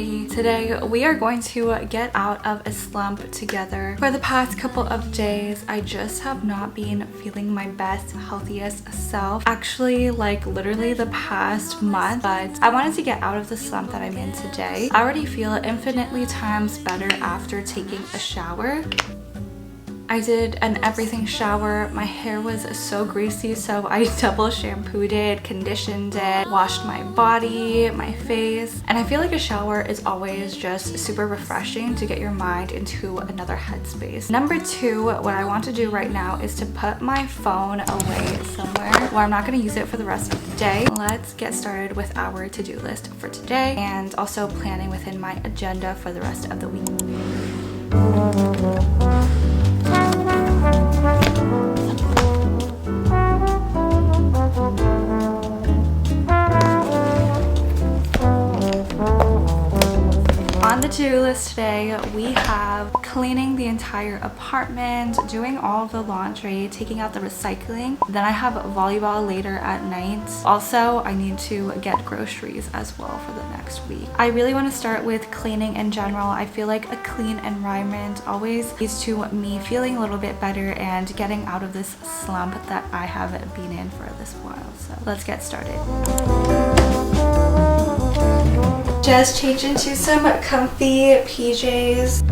coffee. Today we are going to get out of a slump together. For the past couple of days, I just have not been feeling my best, healthiest self. Actually, like literally the past month, but I wanted to get out of the slump that I'm in today. I already feel infinitely times better after taking a shower. I did an everything shower. My hair was so greasy, so I double shampooed it, conditioned it, washed my body, my face, and I feel like a shower is always just super refreshing to get your mind into another headspace. Number two, what I want to do right now is to put my phone away somewhere where I'm not going to use it for the rest of the day. Let's get started with our to-do list for today and also planning within my agenda for the rest of the week. On the to-do list today, we have cleaning the entire apartment, doing all of the laundry, taking out the recycling. Then I have volleyball later at night. Also, I need to get groceries as well for the next week. I really want to start with cleaning in general. I feel like a clean environment always leads to me feeling a little bit better and getting out of this slump that I have been in for this while. So let's get started. Just change into some comfy PJs.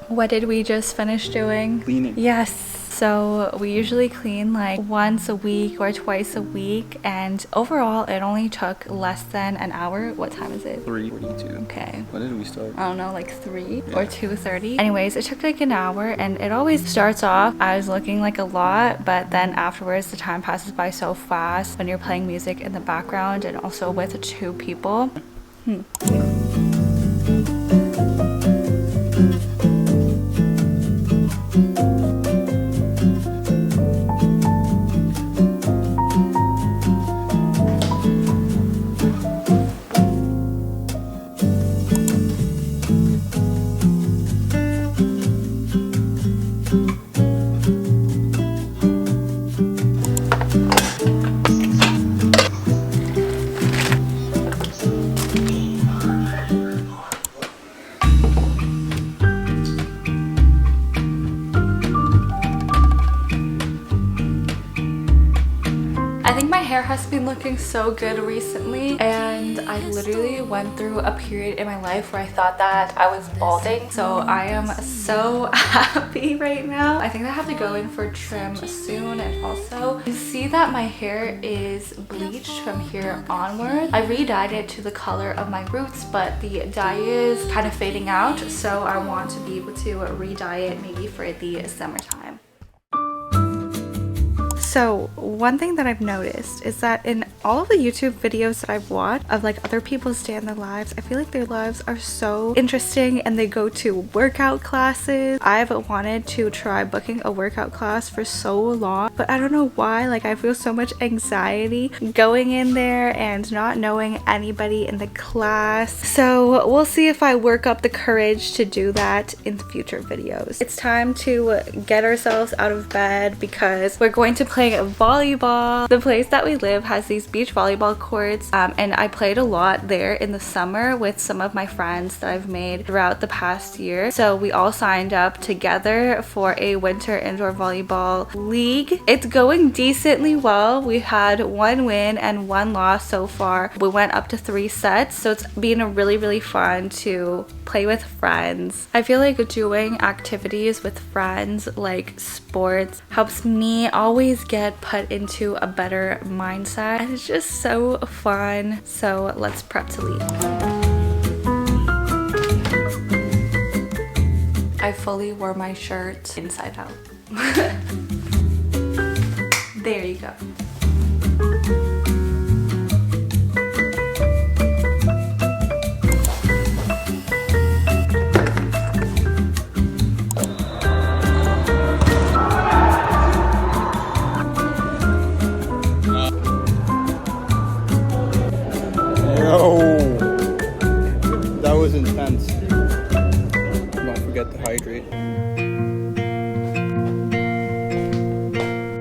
What did we just finish doing? Cleaning. Yes. So we usually clean like once a week or twice a week, and overall it only took less than an hour. What time is it? 3:42. Okay. When did we start? I don't know, like 3 or 2:30. Anyways, it took like an hour, and it always starts off as looking like a lot, but then afterwards the time passes by so fast when you're playing music in the background and also with two people. I think my hair has been looking so good recently, and I literally went through a period in my life where I thought that I was balding, so I am so happy right now. I think I have to go in for trim soon, and also you see that my hair is bleached from here onward. I re-dyed it to the color of my roots, but the dye is kind of fading out, so I want to be able to re-dye it maybe for the summertime. So one thing that I've noticed is that in all of the YouTube videos that I've watched of like other people's day in their lives, I feel like their lives are so interesting and they go to workout classes. I've wanted to try booking a workout class for so long, but I don't know why. Like I feel so much anxiety going in there and not knowing anybody in the class. So we'll see if I work up the courage to do that in future videos. It's time to get ourselves out of bed because we're going to play volleyball. The place that we live has these beach volleyball courts, and I played a lot there in the summer with some of my friends that I've made throughout the past year. So we all signed up together for a winter indoor volleyball league. It's going decently well. We had 1 win and 1 loss so far. We went up to 3 sets, so it's been really fun to play with friends. I feel like doing activities with friends like sports helps me always get put into a better mindset, and it's just so fun. So let's prep to leave. I fully wore my shirt inside out. There you go. That was intense. Don't forget to hydrate.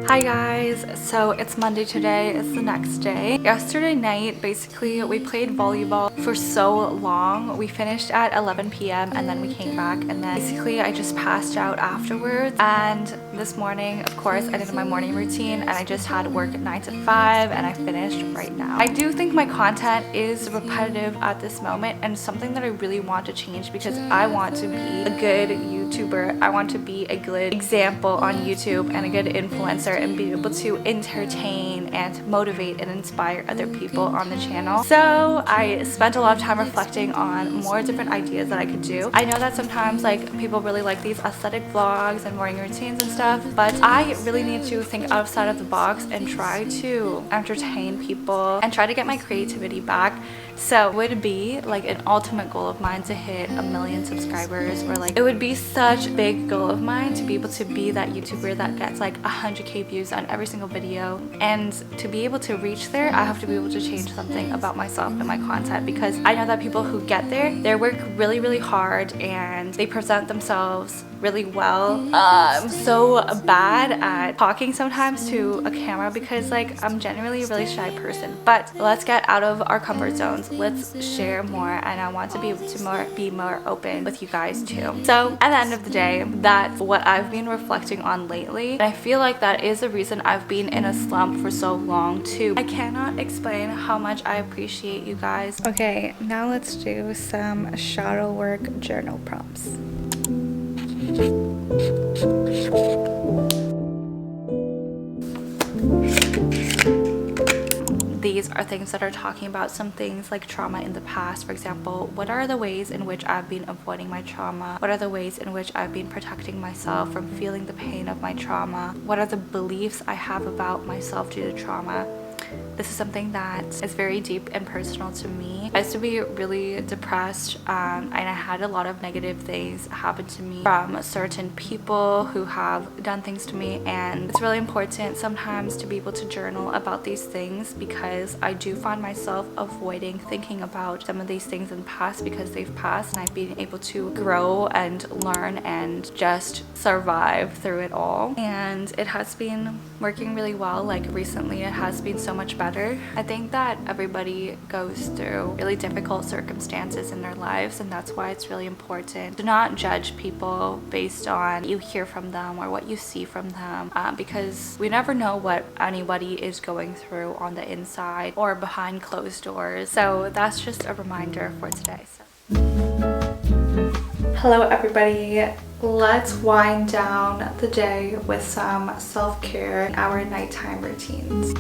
Hi guys, so it's Monday today, it's the next day. Yesterday night, basically, we played volleyball for so long. We finished at 11 p.m. and then we came back, and then basically I just passed out afterwards. And this morning, of course, I did my morning routine and I just had work at 9 to 5 and I finished right now. I do think my content is repetitive at this moment, and something that I really want to change because I want to be a good YouTuber. I want to be a good example on YouTube and a good influencer and be able to entertain and motivate and inspire other people on the channel. So I spent a lot of time reflecting on more different ideas that I could do. I know that sometimes like people really like these aesthetic vlogs and morning routines and stuff, but I really need to think outside of the box and try to entertain people and try to get my creativity back. So it would be like an ultimate goal of mine to hit 1 million subscribers, or like it would be such a big goal of mine to be able to be that YouTuber that gets like 100k views on every single video. And to be able to reach there, I have to be able to change something about myself and my content, because I know that people who get there, they work really hard and they present themselves really well. I'm so bad at talking sometimes to a camera because like I'm generally a really shy person, but let's get out of our comfort zones. Let's share more, and I want to be able to be more open with you guys too. So at the end of the day, that's what I've been reflecting on lately, and I feel like that is the reason I've been in a slump for so long too. I cannot explain how much I appreciate you guys. Okay, now let's do some shadow work journal prompts. These are things that are talking about some things like trauma in the past. For example, what are the ways in which I've been avoiding my trauma? What are the ways in which I've been protecting myself from feeling the pain of my trauma? What are the beliefs I have about myself due to trauma? This is something that is very deep and personal to me. I used to be really depressed, and I had a lot of negative things happen to me from certain people who have done things to me, and it's really important sometimes to be able to journal about these things, because I do find myself avoiding thinking about some of these things in the past because they've passed, and I've been able to grow and learn and just survive through it all. And it has been working really well. Like recently it has been so much better. I think that everybody goes through really difficult circumstances in their lives, and that's why it's really important to not judge people based on what you hear from them or what you see from them, because we never know what anybody is going through on the inside or behind closed doors. So that's just a reminder for today. Hello everybody. Let's wind down the day with some self-care and our nighttime routines.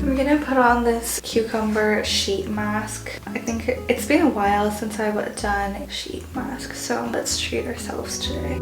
I'm gonna put on this cucumber sheet mask. I think it's been a while since I've done a sheet mask, so let's treat ourselves today.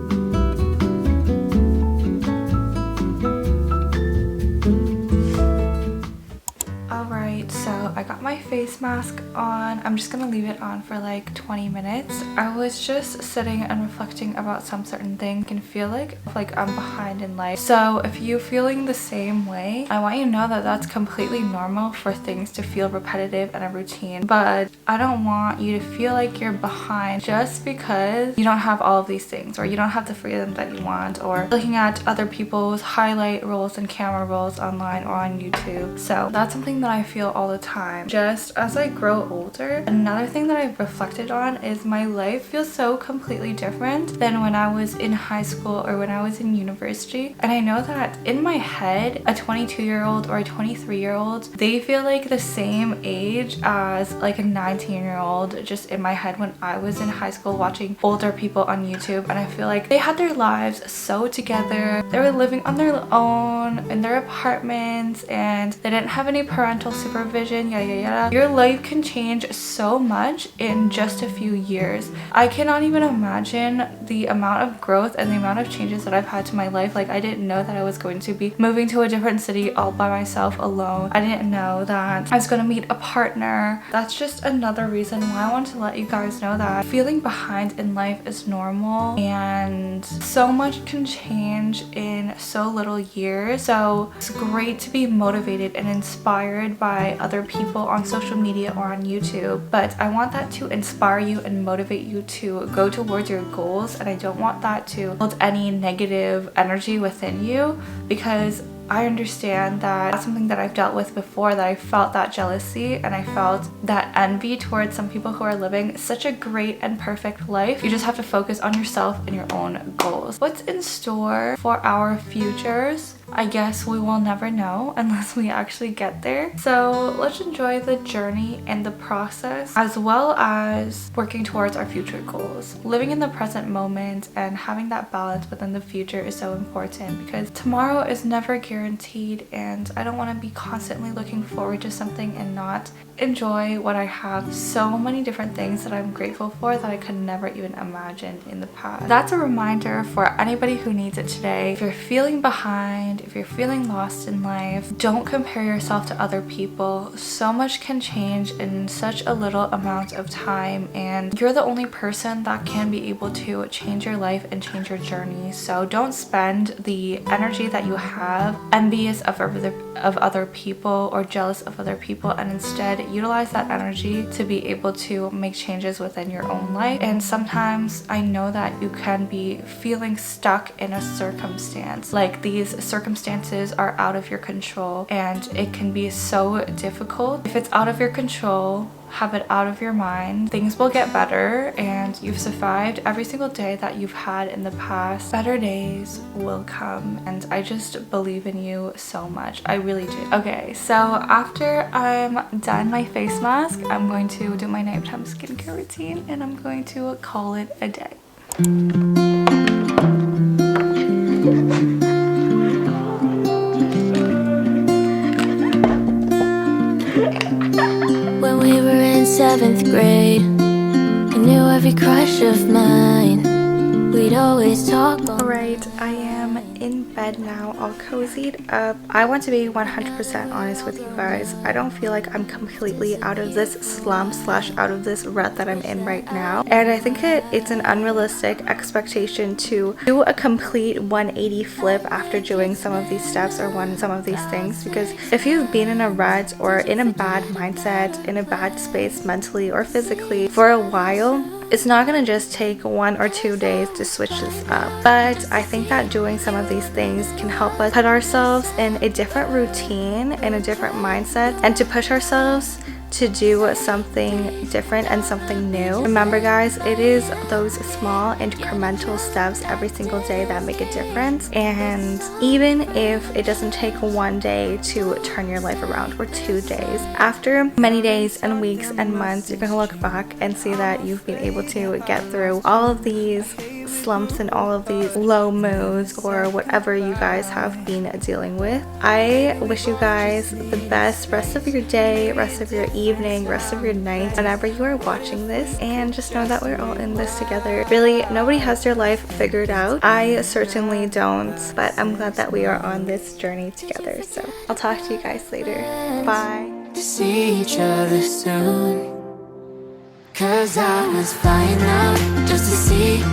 Alright, so I got my face mask on. I'm just gonna leave it on for like 20 minutes. I was just sitting and reflecting about some certain thing. I can feel like I'm behind in life. So if you're feeling the same way, I want you to know that that's completely normal for things to feel repetitive and a routine. But I don't want you to feel like you're behind just because you don't have all of these things, or you don't have the freedom that you want, or looking at other people's highlight rolls and camera rolls online or on YouTube. So that's something that I feel all the time. Just as I grow older, another thing that I've reflected on is my life feels so completely different than when I was in high school or when I was in university. And I know that in my head, a 22-year-old or a 23-year-old, they feel like the same age as like a 19-year-old, just in my head when I was in high school watching older people on YouTube. And I feel like they had their lives so together. They were living on their own in their apartments and they didn't have any parental supervision, yada yada yada. Your life can change so much in just a few years. I cannot even imagine the amount of growth and the amount of changes that I've had to my life. Like, I didn't know that I was going to be moving to a different city all by myself alone. I didn't know that I was going to meet a partner. That's just another reason why I want to let you guys know that feeling behind in life is normal, and so much can change in so little years. So it's great to be motivated and inspired by other people on social media or on YouTube, but I want that to inspire you and motivate you to go towards your goals, and I don't want that to hold any negative energy within you, because I understand that that's something that I've dealt with before, that I felt that jealousy and I felt that envy towards some people who are living such a great and perfect life. You just have to focus on yourself and your own goals. What's in store for our futures? I guess we will never know unless we actually get there. So let's enjoy the journey and the process, as well as working towards our future goals. Living in the present moment and having that balance within the future is so important, because tomorrow is never guaranteed, and I don't want to be constantly looking forward to something and not enjoy what I have. So many different things that I'm grateful for that I could never even imagine in the past. That's a reminder for anybody who needs it today. If you're feeling behind, if you're feeling lost in life, don't compare yourself to other people. So much can change in such a little amount of time, and you're the only person that can be able to change your life and change your journey. So don't spend the energy that you have envious of other people or jealous of other people, and instead utilize that energy to be able to make changes within your own life. And sometimes I know that you can be feeling stuck in a circumstance, like these circumstances are out of your control, and it can be so difficult. If it's out of your control, have it out of your mind. Things will get better, and you've survived every single day that you've had in the past. Better days will come, and I just believe in you so much. I really do. Okay, so after I'm done my face mask, I'm going to do my nighttime skincare routine, and I'm going to call it a day. When we were in 7th grade, I knew every crush of mine. We'd always talk. Alright, I am in bed now, all cozied up. I want to be 100% honest with you guys. I don't feel like I'm completely out of this slump / out of this rut that I'm in right now. And I think it's an unrealistic expectation to do a complete 180 flip after doing some of these steps or some of these things, because if you've been in a rut or in a bad mindset, in a bad space mentally or physically for a while, it's not gonna just take 1 or 2 days to switch this up. But I think that doing some of these things can help us put ourselves in a different routine and a different mindset, and to push ourselves to do something different and something new. Remember guys, it is those small incremental steps every single day that make a difference. And even if it doesn't take 1 day to turn your life around, or 2 days, after many days and weeks and months, you're gonna look back and see that you've been able to get through all of these slumps and all of these low moods or whatever you guys have been dealing with. I wish you guys the best rest of your day, rest of your evening, rest of your night, whenever you are watching this, and just know that we're all in this together. Really, nobody has their life figured out. I certainly don't, but I'm glad that we are on this journey together. So I'll talk to you guys later. Bye. see each other soon. 'Cause I was flying out just to see